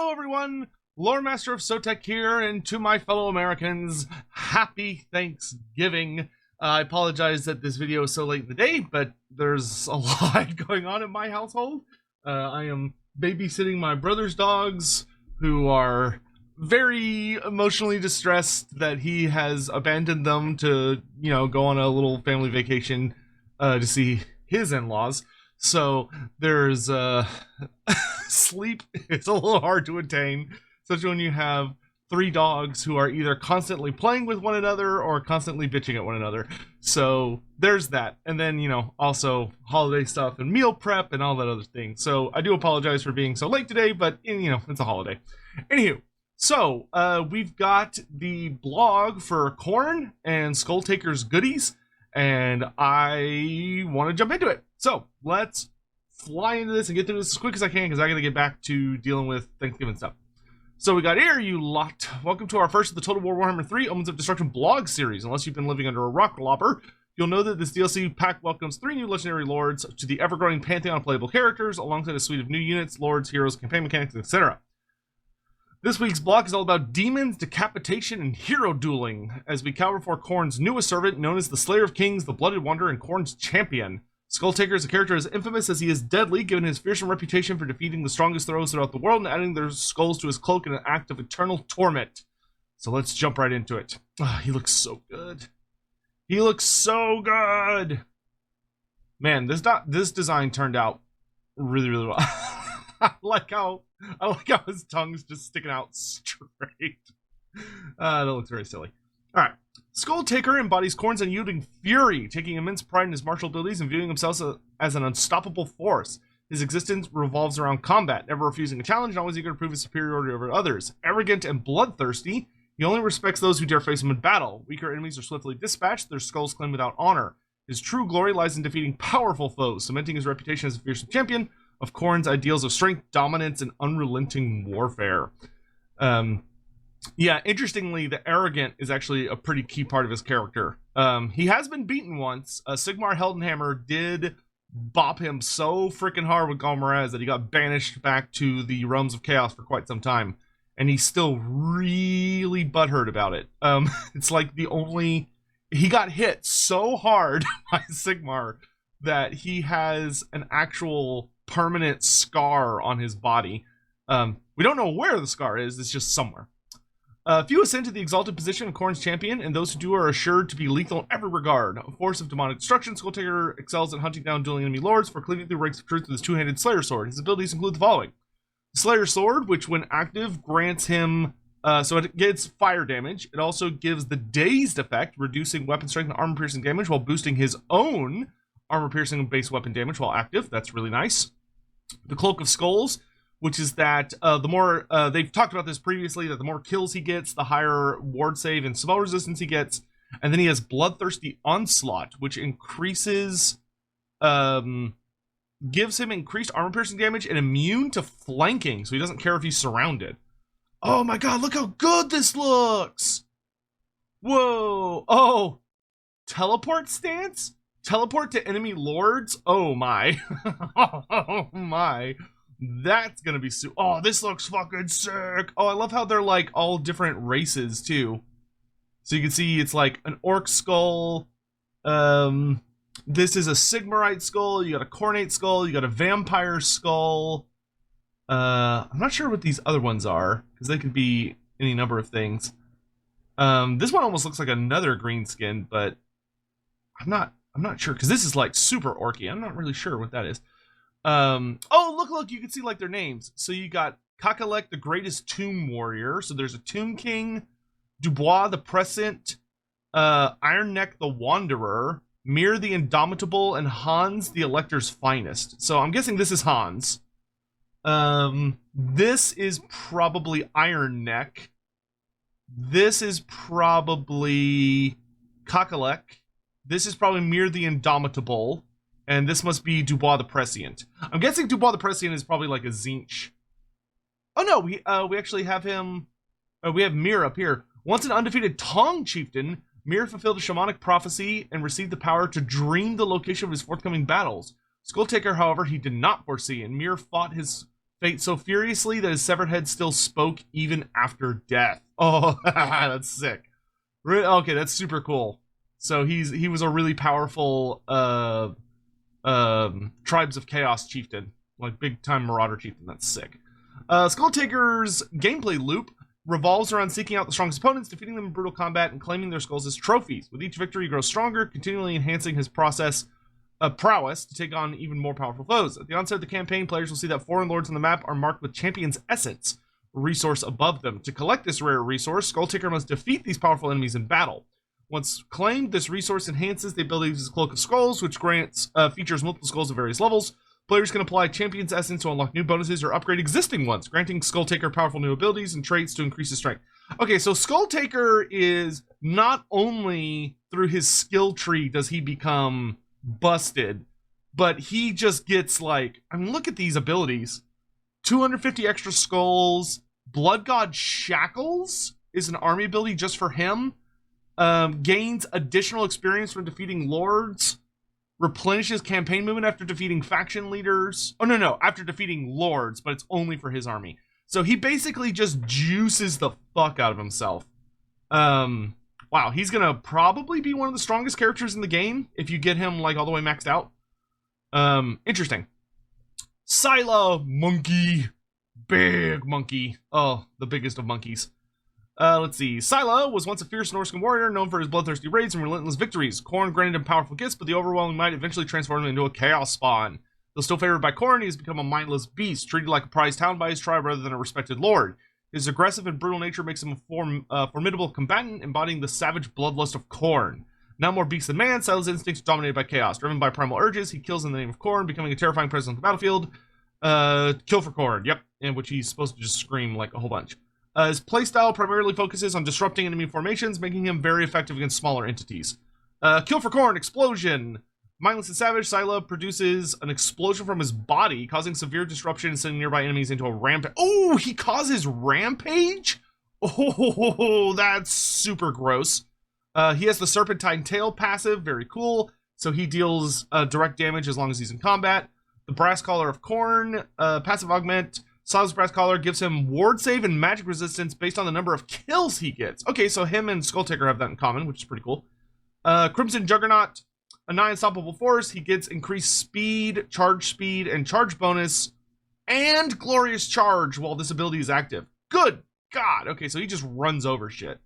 Hello everyone, Loremaster of Sotek here, and to my fellow Americans, happy Thanksgiving. I apologize that this video is so late in the day, but there's a lot going on in my household. I am babysitting my brother's dogs, who are very emotionally distressed that he has abandoned them to, go on a little family vacation to see his in-laws. So there's sleep. It's a little hard to attain, especially when you have three dogs who are either constantly playing with one another or constantly bitching at one another. So there's that. And then, also holiday stuff and meal prep and all that other thing. So I do apologize for being so late today, but, it's a holiday. Anywho, so we've got the blog for Khorne and Skulltaker's goodies, and I want to jump into it. So let's fly into this and get through this as quick as I can, because I got to get back to dealing with Thanksgiving stuff. So we got here, you lot. Welcome to our first of the Total War Warhammer 3 Omens of Destruction blog series. Unless you've been living under a rock lobber, you'll know that this DLC pack welcomes 3 new legendary lords to the ever-growing pantheon of playable characters, alongside a suite of new units, lords, heroes, campaign mechanics, etc. This week's blog is all about demons, decapitation, and hero dueling, as we cower before Khorne's newest servant, known as the Slayer of Kings, the Blooded Wonder, and Khorne's champion. Skulltaker is a character as infamous as he is deadly, given his fearsome reputation for defeating the strongest throws throughout the world and adding their skulls to his cloak in an act of eternal torment. So let's jump right into it. He looks so good. He looks so good! Man, this design turned out really, really well. I like how his tongue's just sticking out straight. That looks very silly. Alright. Skulltaker embodies Khorne's unyielding fury, taking immense pride in his martial abilities and viewing himself as an unstoppable force. His existence revolves around combat, never refusing a challenge and always eager to prove his superiority over others. Arrogant and bloodthirsty, he only respects those who dare face him in battle. Weaker enemies are swiftly dispatched, their skulls claimed without honor. His true glory lies in defeating powerful foes, cementing his reputation as a fearsome champion of Khorne's ideals of strength, dominance, and unrelenting warfare. Yeah, interestingly, the arrogant is actually a pretty key part of his character. He has been beaten once. Sigmar Heldenhammer did bop him so freaking hard with Galmarez that he got banished back to the realms of chaos for quite some time. And he's still really butthurt about it. It's like he got hit so hard by Sigmar that he has an actual permanent scar on his body. We don't know where the scar is, it's just somewhere. Few ascend to the exalted position of Khorne's champion, and those who do are assured to be lethal in every regard. A force of demonic destruction, Skulltaker excels at hunting down dueling enemy lords for cleaving through ranks of truth with his two-handed Slayer Sword. His abilities include the following. Slayer Sword, which when active grants him, so it gets fire damage. It also gives the dazed effect, reducing weapon strength and armor-piercing damage while boosting his own armor-piercing and base weapon damage while active. That's really nice. The Cloak of Skulls, which is that the more, they've talked about this previously, that the more kills he gets, the higher ward save and spell resistance he gets. And then he has Bloodthirsty Onslaught, which increases, gives him increased armor-piercing damage and immune to flanking, so he doesn't care if he's surrounded. Oh my god, look how good this looks! Whoa! Oh! Teleport stance? Teleport to enemy lords? Oh my. Oh my. That's gonna be oh, this looks fucking sick. Oh, I love how they're like all different races too. So you can see it's like an orc skull. This is a Sigmarite skull. You got a Khornate skull. You got a vampire skull. I'm not sure what these other ones are, because they could be any number of things. This one almost looks like another green skin, but I'm not sure, because this is like super orky. I'm not really sure what that is. Oh, look, you can see like their names. So you got Kakalek, the greatest tomb warrior. So there's a Tomb King, Dubois the Prescient, Ironneck the Wanderer, Mir the Indomitable, and Hans the Elector's Finest. So I'm guessing this is Hans. This is probably Ironneck. This is probably Kakalek. This is probably Mir the Indomitable. And this must be Dubois the Prescient. I'm guessing Dubois the Prescient is probably like a Zinch. Oh no, we actually have him. We have Mir up here. Once an undefeated Tong chieftain, Mir fulfilled a shamanic prophecy and received the power to dream the location of his forthcoming battles. Skulltaker, however, he did not foresee, and Mir fought his fate so furiously that his severed head still spoke even after death. Oh, that's sick. Okay, that's super cool. So he was a really powerful Tribes of Chaos chieftain, like big time marauder chieftain. That's sick. Skulltaker's gameplay loop revolves around seeking out the strongest opponents, defeating them in brutal combat, and claiming their skulls as trophies. With each victory, he grows stronger, continually enhancing his prowess to take on even more powerful foes. At the onset of the campaign, players will see that foreign lords on the map are marked with Champion's Essence, a resource above them. To collect this rare resource, Skulltaker must defeat these powerful enemies in battle. Once claimed, this resource enhances the abilities of Cloak of Skulls, which grants features multiple skulls at various levels. Players can apply Champion's Essence to unlock new bonuses or upgrade existing ones, granting Skulltaker powerful new abilities and traits to increase his strength. Okay, so Skulltaker is not only through his skill tree does he become busted, but he just gets like, I mean, look at these abilities. 250 extra skulls. Blood God Shackles is an army ability just for him. Gains additional experience from defeating lords. Replenishes campaign movement after defeating faction leaders. Oh, no, after defeating lords, but it's only for his army. So he basically just juices the fuck out of himself. Wow, he's gonna probably be one of the strongest characters in the game if you get him like all the way maxed out. Interesting. Scyla monkey. Big monkey. Oh, the biggest of monkeys. Let's see. Scyla was once a fierce Norscan warrior known for his bloodthirsty raids and relentless victories. Khorne granted him powerful gifts, but the overwhelming might eventually transformed him into a chaos spawn. Though still favored by Khorne, he has become a mindless beast, treated like a prized hound by his tribe rather than a respected lord. His aggressive and brutal nature makes him a formidable combatant, embodying the savage bloodlust of Khorne. Now more beast than man, Scyla's instincts are dominated by chaos. Driven by primal urges, he kills in the name of Khorne, becoming a terrifying presence on the battlefield. Kill for Khorne, yep, in which he's supposed to just scream like a whole bunch. His playstyle primarily focuses on disrupting enemy formations, making him very effective against smaller entities. Kill for Khorne, explosion. Mindless and savage, Scyla produces an explosion from his body, causing severe disruption and sending nearby enemies into a rampage. Oh, he causes rampage? Oh, that's super gross. He has the Serpentine Tail passive, very cool. So he deals direct damage as long as he's in combat. The Brass Collar of Khorne, passive augment. Scyla's Brass Collar gives him ward save and magic resistance based on the number of kills he gets. Okay, so him and Skulltaker have that in common, which is pretty cool. Crimson Juggernaut, a nigh unstoppable force. He gets increased speed, and charge bonus, and glorious charge while this ability is active. Good God. Okay, so he just runs over shit.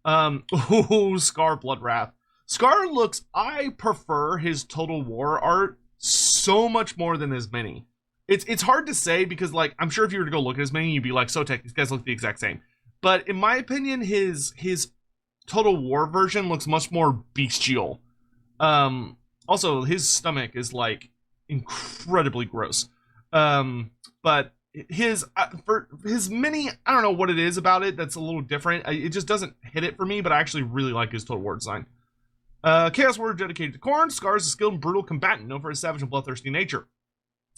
Skarr Bloodwrath. Skarr looks, I prefer his Total War art so much more than his mini. It's hard to say because, like, I'm sure if you were to go look at his mini, you'd be like, Sotek, these guys look the exact same. But in my opinion, his Total War version looks much more bestial. Also, his stomach is, like, incredibly gross. But for his mini, I don't know what it is about it that's a little different. It just doesn't hit it for me, but I actually really like his Total War design. Chaos Warrior dedicated to Khorne. Skarr is a skilled and brutal combatant known for his savage and bloodthirsty nature.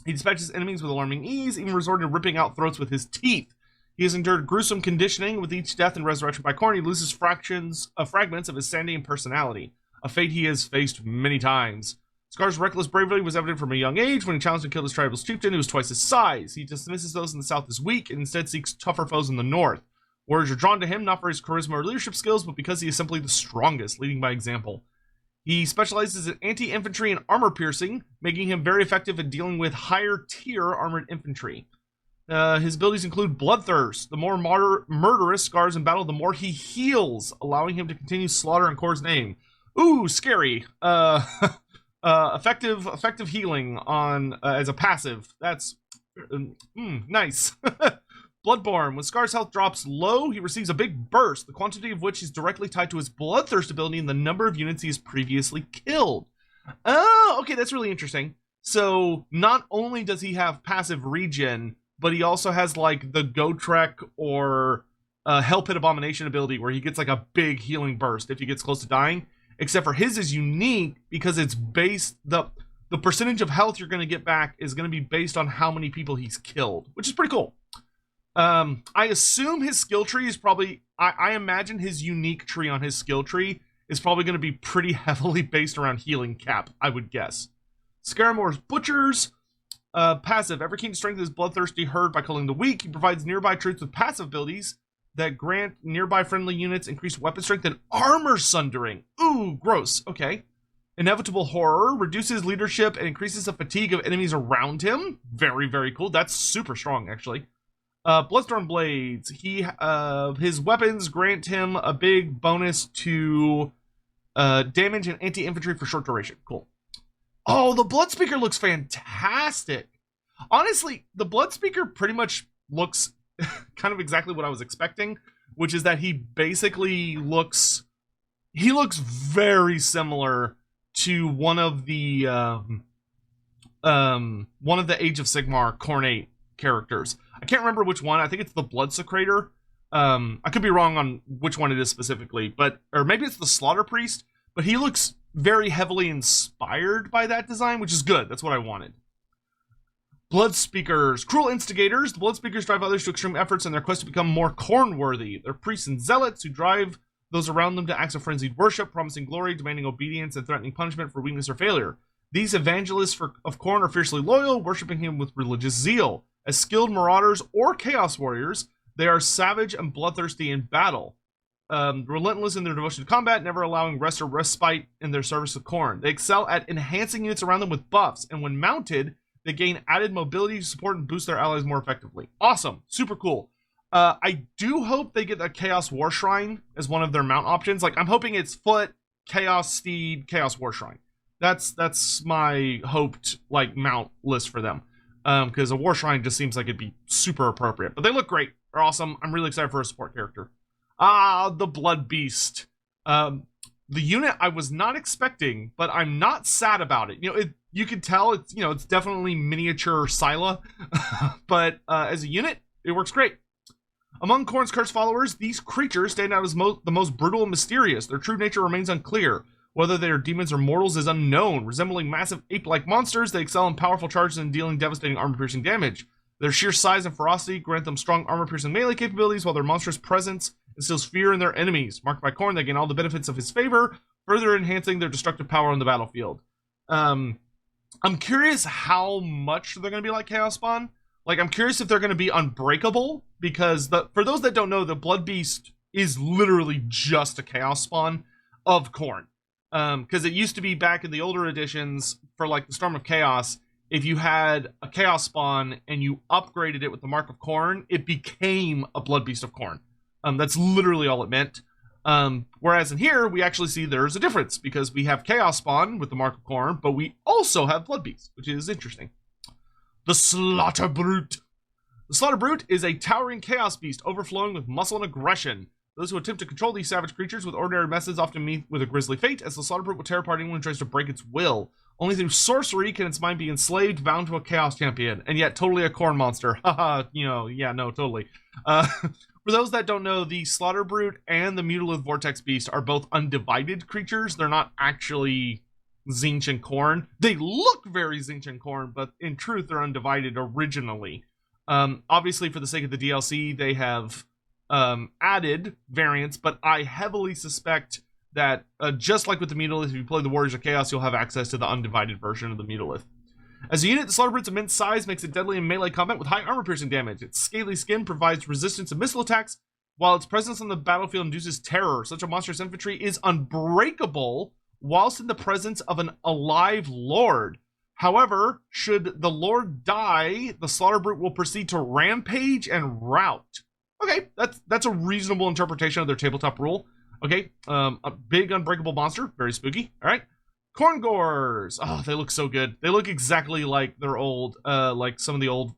He dispatches enemies with alarming ease, even resorting to ripping out throats with his teeth. He has endured gruesome conditioning. With each death and resurrection by Khorne, he loses fragments of his sanity and personality, a fate he has faced many times. Skarr's reckless bravery was evident from a young age. When he challenged and killed his tribal's chieftain, who was twice his size. He dismisses those in the south as weak, and instead seeks tougher foes in the north. Warriors are drawn to him, not for his charisma or leadership skills, but because he is simply the strongest, leading by example. He specializes in anti-infantry and armor piercing, making him very effective in dealing with higher-tier armored infantry. His abilities include Bloodthirst. The more murderous Skarr's in battle, the more he heals, allowing him to continue slaughter in Khorne's name. Ooh, scary. Effective healing on as a passive. That's nice. Bloodborne. When Skarr's health drops low, he receives a big burst, the quantity of which is directly tied to his Bloodthirst ability and the number of units he has previously killed. Oh, okay, that's really interesting. So, not only does he have passive regen, but he also has, like, the Gotrek or Hell Pit Abomination ability, where he gets, like, a big healing burst if he gets close to dying. Except for his is unique, because it's based... The percentage of health you're going to get back is going to be based on how many people he's killed, which is pretty cool. I assume his skill tree is probably... I imagine his unique tree on his skill tree is probably going to be pretty heavily based around healing cap, I would guess. Scaramoure's Butchers. Passive. Every king strengthens his bloodthirsty herd by culling the weak. He provides nearby troops with passive abilities that grant nearby friendly units increased weapon strength and armor sundering. Ooh, gross. Okay. Inevitable horror. Reduces leadership and increases the fatigue of enemies around him. Very, very cool. That's super strong, actually. Bloodstorm Blades. His weapons grant him a big bonus to damage and anti-infantry for short duration. Cool. Oh, the Bloodspeaker looks fantastic. Honestly, the Bloodspeaker pretty much looks kind of exactly what I was expecting, which is that he basically looks very similar to one of the Age of Sigmar Khorne characters. I can't remember which one. I think it's the Bloodsecrator. I could be wrong on which one it is specifically, or maybe it's the Slaughter Priest, but he looks very heavily inspired by that design, which is good. That's what I wanted. Bloodspeakers. Cruel instigators. The Bloodspeakers drive others to extreme efforts in their quest to become more Khorne-worthy. They're priests and zealots who drive those around them to acts of frenzied worship, promising glory, demanding obedience, and threatening punishment for weakness or failure. These evangelists of Khorne are fiercely loyal, worshipping him with religious zeal. As skilled marauders or chaos warriors, they are savage and bloodthirsty in battle. Relentless in their devotion to combat, never allowing rest or respite in their service to Khorne. They excel at enhancing units around them with buffs, and when mounted, they gain added mobility to support and boost their allies more effectively. Awesome. Super cool. I do hope they get a Chaos War Shrine as one of their mount options. Like, I'm hoping it's Foot, Chaos Steed, Chaos War Shrine. That's my hoped, like, mount list for them. Because a War Shrine just seems like it'd be super appropriate. But they look great. They're awesome. I'm really excited for a support character. The Blood Beast. The unit I was not expecting, but I'm not sad about it. You know, you can tell it's definitely miniature Scyla, but as a unit, it works great. Among Khorne's cursed followers, these creatures stand out as the most brutal and mysterious. Their true nature remains unclear. Whether they are demons or mortals is unknown. Resembling massive ape-like monsters, they excel in powerful charges and dealing devastating armor-piercing damage. Their sheer size and ferocity grant them strong armor-piercing melee capabilities, while their monstrous presence instills fear in their enemies. Marked by Khorne, they gain all the benefits of his favor, further enhancing their destructive power on the battlefield. I'm curious how much they're going to be like Chaos Spawn. Like, I'm curious if they're going to be unbreakable, because for those that don't know, the Blood Beast is literally just a Chaos Spawn of Khorne. Because it used to be back in the older editions for, like, the Storm of Chaos, if you had a Chaos Spawn and you upgraded it with the Mark of Khorne, it became a Blood Beast of Khorne. That's literally all it meant. Whereas in here, we actually see there's a difference, because we have Chaos Spawn with the Mark of Khorne, but we also have Blood Beast, which is interesting. The Slaughter Brute. The Slaughter Brute is a towering chaos beast overflowing with muscle and aggression. Those who attempt to control these savage creatures with ordinary methods often meet with a grisly fate, as the Slaughter Brute will tear apart anyone who tries to break its will. Only through sorcery can its mind be enslaved, bound to a chaos champion, and yet totally a Khorne monster. Haha, yeah, no, totally. For those that don't know, the Slaughter Brute and the Mutilith Vortex Beast are both undivided creatures. They're not actually Tzeentch and Khorne. They look very Tzeentch and Khorne, but in truth, they're undivided originally. Obviously, for the sake of the DLC, they have added variants, but I heavily suspect that, just like with the Mutilith, if you play the Warriors of Chaos, you'll have access to the undivided version of the Mutilith. As a unit, the Slaughter Brute's immense size makes it deadly in melee combat with high armor-piercing damage. Its scaly skin provides resistance to missile attacks, while its presence on the battlefield induces terror. Such a monstrous infantry is unbreakable whilst in the presence of an alive lord. However, should the lord die, the Slaughter Brute will proceed to rampage and rout. Okay, that's a reasonable interpretation of their tabletop rule. Okay, a big unbreakable monster, very spooky. All right, Khorngors. Oh, they look so good. They look exactly like their old, like some of the old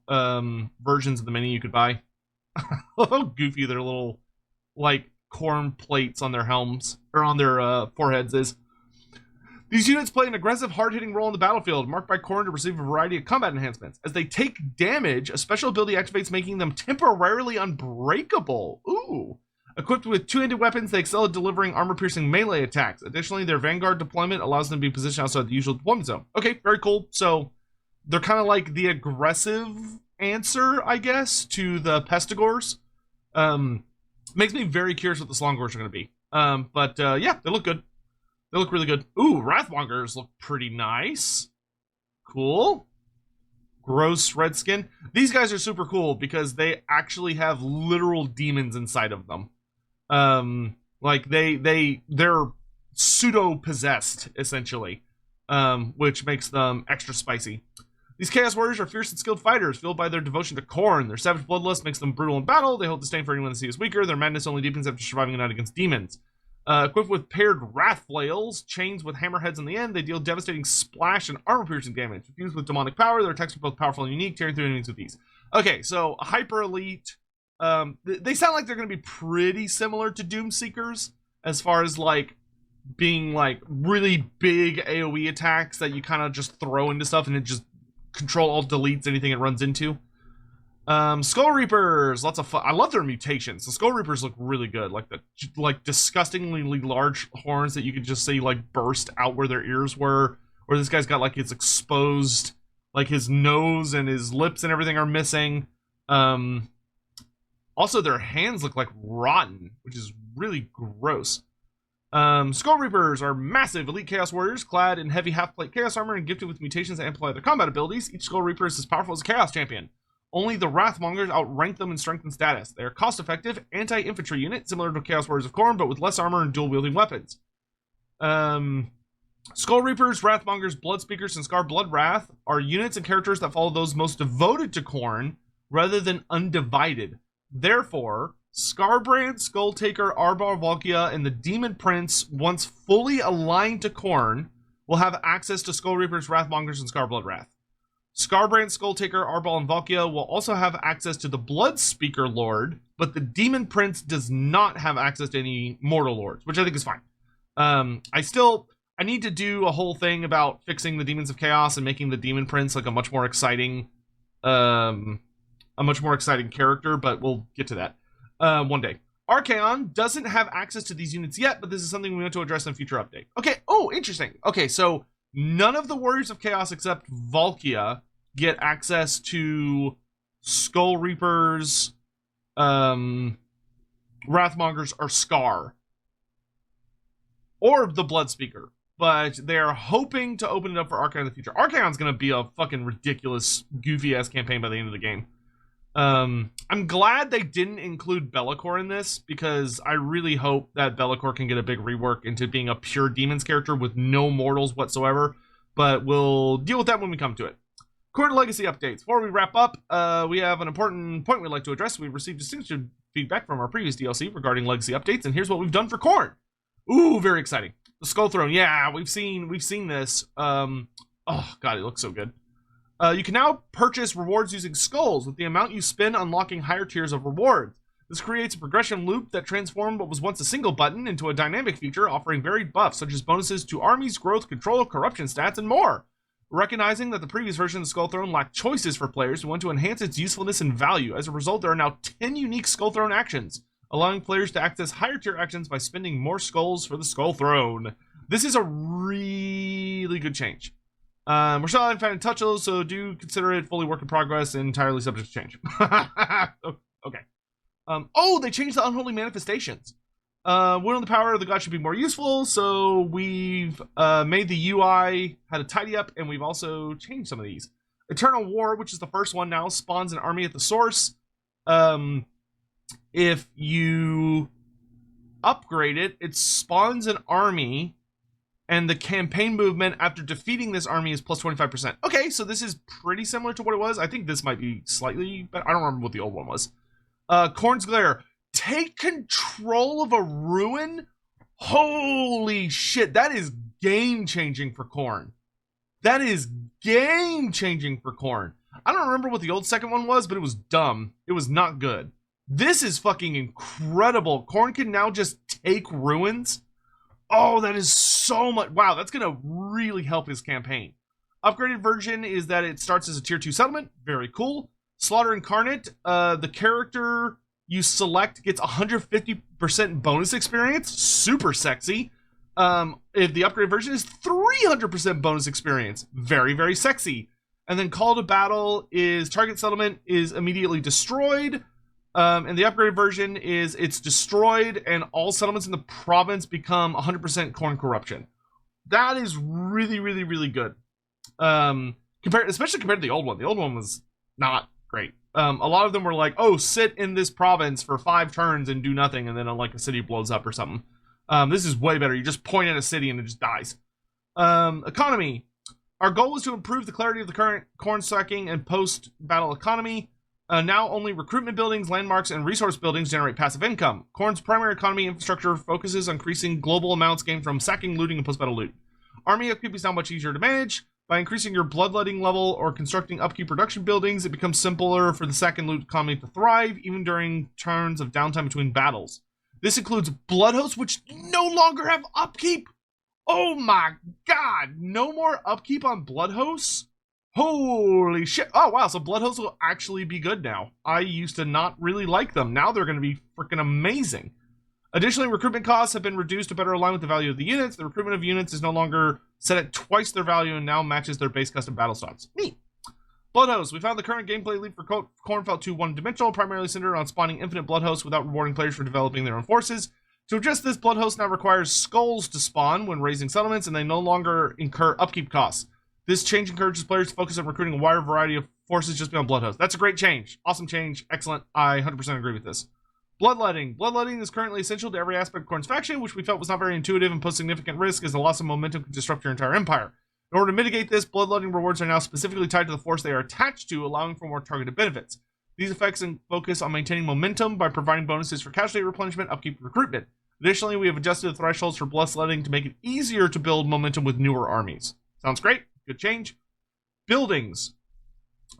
versions of the mini you could buy. How goofy their little, like, Khorne plates on their helms or on their foreheads is. These units play an aggressive, hard-hitting role in the battlefield, marked by Khorne to receive a variety of combat enhancements. As they take damage, a special ability activates, making them temporarily unbreakable. Ooh. Equipped with two-handed weapons, they excel at delivering armor-piercing melee attacks. Additionally, their Vanguard deployment allows them to be positioned outside the usual deployment zone. Okay, very cool. So, they're kind of like the aggressive answer, I guess, to the Pestigors. Makes me very curious what the Slongors are going to be. Yeah, they look good. They look really good. Ooh, Wrathmongers look pretty nice. Cool. gross red skin. These guys are super cool because they actually have literal demons inside of them. Like they're pseudo possessed essentially, which makes them extra spicy. These Chaos Warriors are fierce and skilled fighters, fueled by their devotion to Khorne. Their savage bloodlust makes them brutal in battle. They hold disdain for anyone they see as weaker. Their madness only deepens after surviving a night against demons. Equipped with paired wrath flails, chains with hammerheads on the end, they deal devastating splash and armor-piercing damage. Fused with demonic power, their attacks are both powerful and unique, tearing through enemies with ease. Okay, so hyper elite. They sound like they're going to be pretty similar to Doomseekers as far as like being like really big AoE attacks that you kind of just throw into stuff and it just control alt deletes anything it runs into. Skull Reapers, lots of fun. I love their mutations. The Skull Reapers look really good, like disgustingly large horns that you could just see like burst out where their ears were. Or this guy's got like his exposed, like his nose and his lips and everything are missing. Also, their hands look like rotten, which is really gross. Skull Reapers are massive elite Chaos Warriors clad in heavy half-plate Chaos armor and gifted with mutations that amplify their combat abilities. Each Skull Reaper is as powerful as a Chaos Champion. Only the Wrathmongers outrank them in strength and status. They are cost-effective anti-infantry unit, similar to Chaos Warriors of Khorne, but with less armor and dual-wielding weapons. Skull Reapers, Wrathmongers, Bloodspeakers, and Skarr Bloodwrath are units and characters that follow those most devoted to Khorne rather than undivided. Therefore, Skarbrand, Skulltaker, Arbor Valkia, and the Demon Prince, once fully aligned to Khorne, will have access to Skull Reapers, Wrathmongers, and Skarr Bloodwrath. Skarbrand, Skulltaker, Arbol, and Valkia will also have access to the Bloodspeaker Lord, but the Demon Prince does not have access to any Mortal Lords, which I think is fine. I need to do a whole thing about fixing the Demons of Chaos and making the Demon Prince like a much more exciting character, but we'll get to that one day. Archaon doesn't have access to these units yet, but this is something we want to address in a future update. Okay, oh, interesting. Okay, so none of the Warriors of Chaos except Valkia get access to Skull Reapers, Wrathmongers, or Skarr, or the Bloodspeaker. But they're hoping to open it up for Archaon in the future. Archaon's going to be a fucking ridiculous, goofy-ass campaign by the end of the game. I'm glad they didn't include Be'lakor in this, because I really hope that Be'lakor can get a big rework into being a pure demons character with no mortals whatsoever, but we'll deal with that when we come to it. Khorne Legacy updates. Before we wrap up, we have an important point we'd like to address. We've received distinct feedback from our previous DLC regarding Legacy updates, and here's what we've done for Khorne. Ooh, very exciting. The Skull Throne, yeah, we've seen this. Oh god, it looks so good. You can now purchase rewards using skulls with the amount you spend unlocking higher tiers of rewards. This creates a progression loop that transformed what was once a single button into a dynamic feature offering varied buffs such as bonuses to armies, growth, control, corruption stats, and more. Recognizing that the previous version of the Skull Throne lacked choices for players who want to enhance its usefulness and value, as a result there are now 10 unique Skull Throne actions, allowing players to access higher tier actions by spending more skulls for the Skull Throne. This is a really good change. We're still not in touch, so do consider it fully work in progress and entirely subject to change. Okay. Oh, they changed the unholy manifestations. Will the power of the god should be more useful, so we've made the UI, had a tidy up, and we've also changed some of these. Eternal War, which is the first one now, spawns an army at the source. If you upgrade it, it spawns an army, and the campaign movement after defeating this army is plus 25%. Okay, so this is pretty similar to what it was. I think this might be slightly better. I don't remember what the old one was. Khorne's Glare. Take control of a ruin? Holy shit, that is game-changing for Khorne. That is game-changing for Khorne. I don't remember what the old second one was, but it was dumb. It was not good. This is fucking incredible. Khorne can now just take ruins. Oh, that is so much. Wow, that's going to really help his campaign. Upgraded version is that it starts as a tier 2 settlement. Very cool. Slaughter Incarnate, the character you select gets 150% bonus experience. Super sexy. If the upgraded version is 300% bonus experience. Very, very sexy. And then Call to Battle is target settlement is immediately destroyed. And the upgraded version is it's destroyed and all settlements in the province become 100% Khorne corruption. That is really, really, really good. especially compared to the old one. The old one was not great. A lot of them were like, oh, sit in this province for 5 turns and do nothing, and then like a city blows up or something. This is way better. You just point at a city and it just dies. Economy. Our goal is to improve the clarity of the current Khorne sacking and post-battle economy. Now only recruitment buildings, landmarks, and resource buildings generate passive income. Khorne's primary economy infrastructure focuses on increasing global amounts gained from sacking, looting, and post-battle loot. Army upkeep is now much easier to manage. By increasing your bloodletting level or constructing upkeep production buildings, it becomes simpler for the sack and loot economy to thrive, even during turns of downtime between battles. This includes blood hosts, which no longer have upkeep. Oh my god, no more upkeep on blood hosts? Holy shit. Oh wow, so blood hosts will actually be good now. I used to not really like them. Now they're going to be freaking amazing. Additionally, recruitment costs have been reduced to better align with the value of the units. The recruitment of units is no longer set at twice their value and now matches their base custom battle stats. Neat. Blood hosts. We found the current gameplay leap for Khorne felt too one-dimensional, primarily centered on spawning infinite blood hosts without rewarding players for developing their own forces. To address this, blood host now requires skulls to spawn when raising settlements, and they no longer incur upkeep costs. This change encourages players to focus on recruiting a wider variety of forces just beyond blood hosts. That's a great change. Awesome change. Excellent. I 100% agree with this. Bloodletting. Bloodletting is currently essential to every aspect of Khorne's faction, which we felt was not very intuitive and posed significant risk as the loss of momentum could disrupt your entire empire. In order to mitigate this, bloodletting rewards are now specifically tied to the force they are attached to, allowing for more targeted benefits. These effects focus on maintaining momentum by providing bonuses for casualty replenishment, upkeep, and recruitment. Additionally, we have adjusted the thresholds for bloodletting to make it easier to build momentum with newer armies. Sounds great. Good change. Buildings.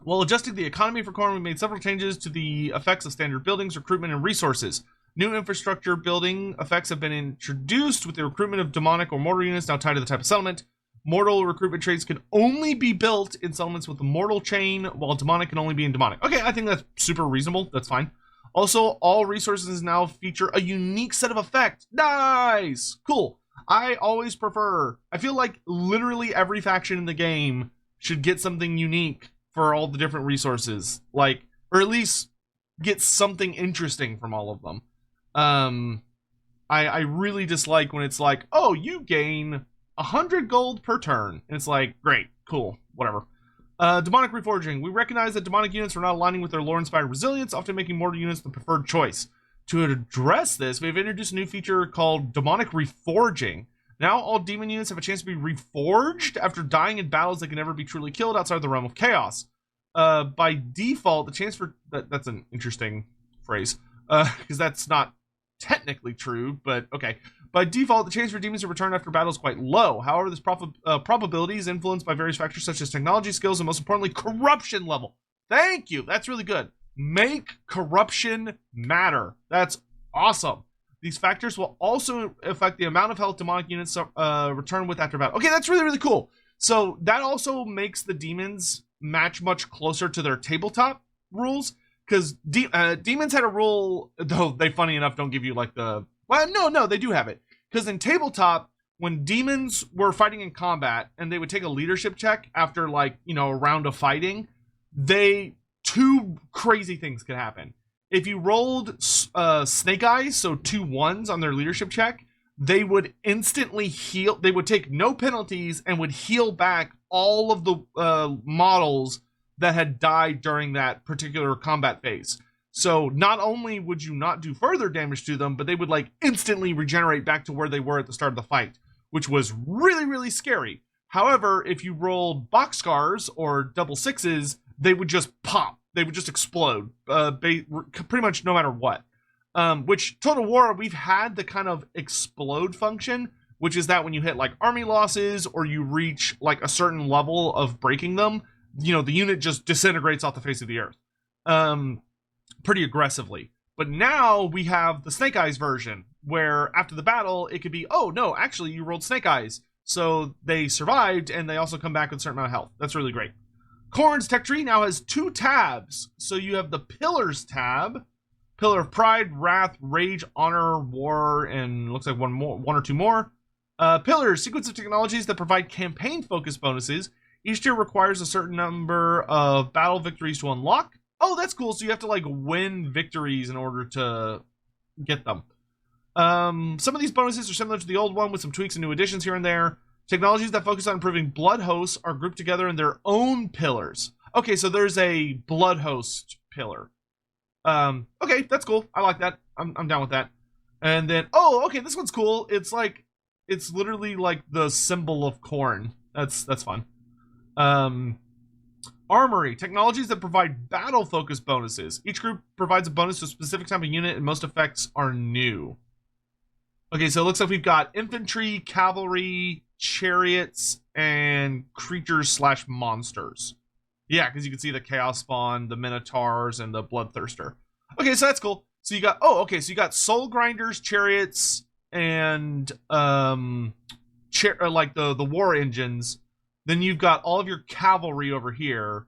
While adjusting the economy for Khorne, we made several changes to the effects of standard buildings, recruitment, and resources. New infrastructure building effects have been introduced with the recruitment of demonic or mortal units now tied to the type of settlement. Mortal recruitment traits can only be built in settlements with the mortal chain, while demonic can only be in demonic. Okay, I think that's super reasonable. That's fine. Also, all resources now feature a unique set of effects. Nice! Cool. I always prefer... I feel like literally every faction in the game should get something unique for all the different resources. Like, or at least get something interesting from all of them. I really dislike when it's like, oh, you gain 100 gold per turn. And it's like, great, cool, whatever. Demonic reforging. We recognize that demonic units are not aligning with their lore-inspired resilience, often making mortal units the preferred choice. To address this, we've introduced a new feature called demonic reforging. Now all demon units have a chance to be reforged after dying in battles that can never be truly killed outside the realm of chaos. By default, the chance for... That's an interesting phrase, because that's not technically true, but okay. By default, the chance for demons to return after battle is quite low. However, this probability is influenced by various factors such as technology, skills, and most importantly, corruption level. Thank you. That's really good. Make corruption matter. That's awesome. These factors will also affect the amount of health demonic units return with after battle. Okay, that's really, really cool. So that also makes the demons match much closer to their tabletop rules, because demons had a rule, though they, funny enough, don't give you like the... Well, no, they do have it. Because in tabletop, when demons were fighting in combat and they would take a leadership check after, like, you know, a round of fighting, two crazy things could happen. If you rolled snake eyes, so 2 1s on their leadership check, they would instantly heal. They would take no penalties and would heal back all of the models that had died during that particular combat phase. So not only would you not do further damage to them, but they would like instantly regenerate back to where they were at the start of the fight, which was really, really scary. However, if you rolled boxcars or double 6s, they would just pop. They would just explode, pretty much no matter what. Which Total War, we've had the kind of explode function, which is that when you hit like army losses or you reach like a certain level of breaking them, you know, the unit just disintegrates off the face of the earth. Pretty aggressively. But now we have the Snake Eyes version, where after the battle, it could be, oh no, actually you rolled Snake Eyes. So they survived, and they also come back with a certain amount of health. That's really great. Khorne's tech tree now has 2 tabs. So you have the Pillars tab, Pillar of Pride, Wrath, Rage, Honor, War, and looks like one or two more. Pillars, sequence of technologies that provide campaign-focused bonuses. Each tier requires a certain number of battle victories to unlock. Oh, that's cool. So you have to like win victories in order to get them. Some of these bonuses are similar to the old one with some tweaks and new additions here and there. Technologies that focus on improving blood hosts are grouped together in their own pillars. Okay, so there's a blood host pillar. Okay, that's cool. I like that. I'm down with that. And then, oh, okay, this one's cool. It's like, it's literally like the symbol of Khorne. That's fun. Armory. Technologies that provide battle focus bonuses. Each group provides a bonus to a specific type of unit, and most effects are new. Okay, so it looks like we've got infantry, cavalry, chariots, and creatures / monsters. Yeah, because you can see the Chaos Spawn, the Minotaurs, and the Bloodthirster. Okay, so that's cool. So you got, oh, okay, so you got Soul Grinders, chariots, and like the war engines. Then you've got all of your cavalry over here.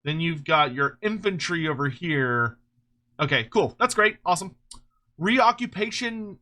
Then you've got your infantry over here. Okay, cool. That's great. Awesome. Reoccupation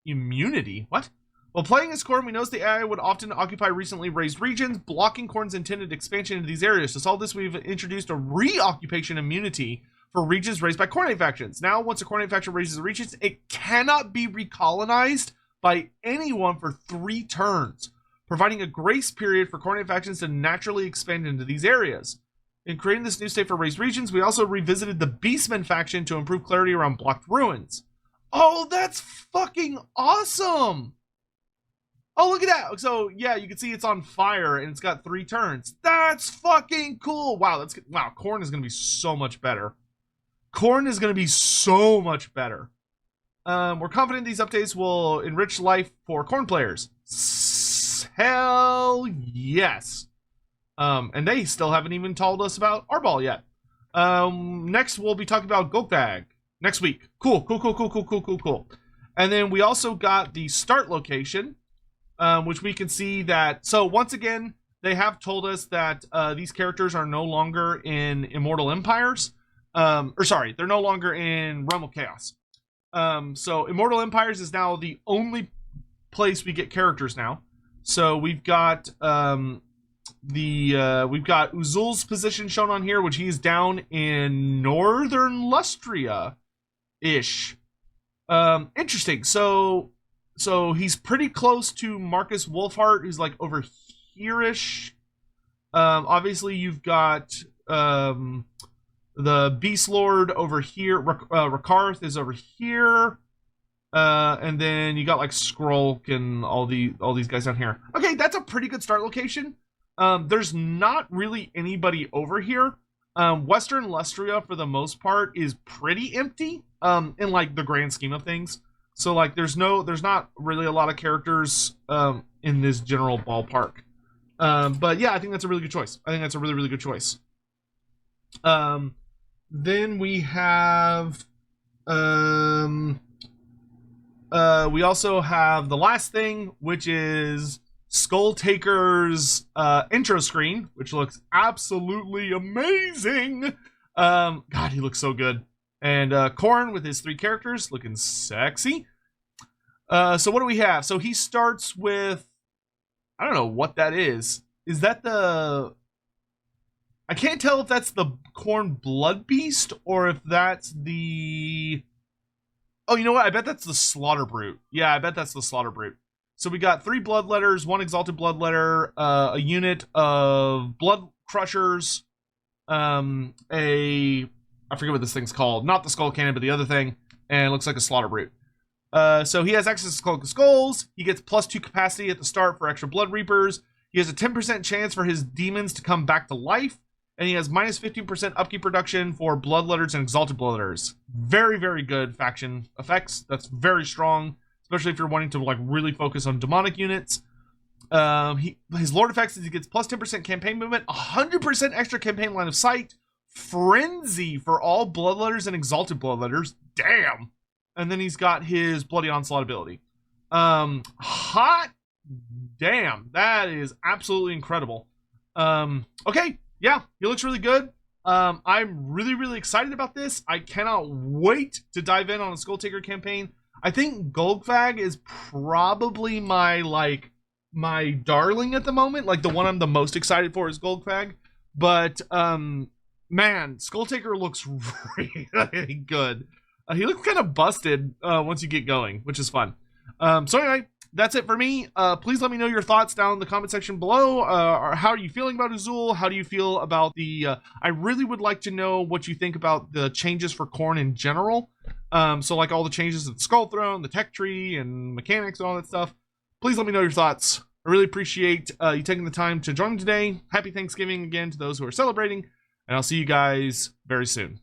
immunity. What? While playing as Khorne, we noticed the AI would often occupy recently raised regions, blocking Khorne's intended expansion into these areas. To solve this, we've introduced a reoccupation immunity for regions raised by Khorne factions. Now, once a Khorne faction raises the regions, it cannot be recolonized by anyone for 3 turns, providing a grace period for Khorne factions to naturally expand into these areas. In creating this new state for raised regions, we also revisited the Beastmen faction to improve clarity around blocked ruins. Oh, that's fucking awesome! Oh, look at that. So, yeah, you can see it's on fire and it's got 3 turns. That's fucking cool. Wow, wow, Khorne is going to be so much better. Khorne is going to be so much better. We're confident these updates will enrich life for Khorne players. Hell yes. And they still haven't even told us about Arbol yet. Next, we'll be talking about Golgag next week. Cool. And then we also got the start location, which we can see that. So once again, they have told us that these characters are no longer in Immortal Empires. They're no longer in Realm of Chaos. So Immortal Empires is now the only place we get characters now. So we've got we've got Uzul's position shown on here, which he's down in Northern Lustria-ish. Interesting. So he's pretty close to Marcus Wolfheart, who's like over here-ish. Obviously you've got the Beast Lord over here. Rakarth is over here. And then you got like Skrulk and all these guys down here. Okay, that's a pretty good start location. There's not really anybody over here. Western Lustria, for the most part, is pretty empty in like the grand scheme of things. So like there's not really a lot of characters in this general ballpark. But yeah, I think that's a really good choice. I think that's a really, really good choice. Then we have we also have the last thing, which is Skulltaker's intro screen, which looks absolutely amazing. God, he looks so good. And Khorne with his 3 characters looking sexy. So what do we have? So he starts with, I don't know what that is. Is that the... I can't tell if that's the Khorne Blood Beast or if that's the... Oh, you know what? I bet that's the Slaughter Brute. Yeah, I bet that's the Slaughter Brute. So we got 3 Bloodletters, 1 Exalted Bloodletter, a unit of Blood Crushers, I forget what this thing's called. Not the Skull Cannon, but the other thing. And it looks like a Slaughter Brute. So he has access to Cloak of Skulls. He gets +2 capacity at the start for extra Blood Reapers. He has a 10% chance for his demons to come back to life. And he has -15% upkeep reduction for Bloodletters and Exalted Bloodletters. Very, very good faction effects. That's very strong, especially if you're wanting to like really focus on demonic units. His Lord effects is he gets +10% campaign movement, 100% extra campaign line of sight, Frenzy for all Bloodletters and Exalted Bloodletters. Damn. And then he's got his Bloody Onslaught ability. Hot damn. That is absolutely incredible. Okay. Yeah, he looks really good. I'm really, really excited about this. I cannot wait to dive in on a Skulltaker campaign. I think Golgag is probably my darling at the moment. Like the one I'm the most excited for is Golgag. But man, Skulltaker looks really good. He looks kind of busted once you get going, which is fun. So anyway, that's it for me. Please let me know your thoughts down in the comment section below. Or how are you feeling about Azul? How do you feel about the... I really would like to know what you think about the changes for Khorne in general. So like all the changes in the Skull Throne, the tech tree, and mechanics and all that stuff. Please let me know your thoughts. I really appreciate you taking the time to join me today. Happy Thanksgiving again to those who are celebrating. And I'll see you guys very soon.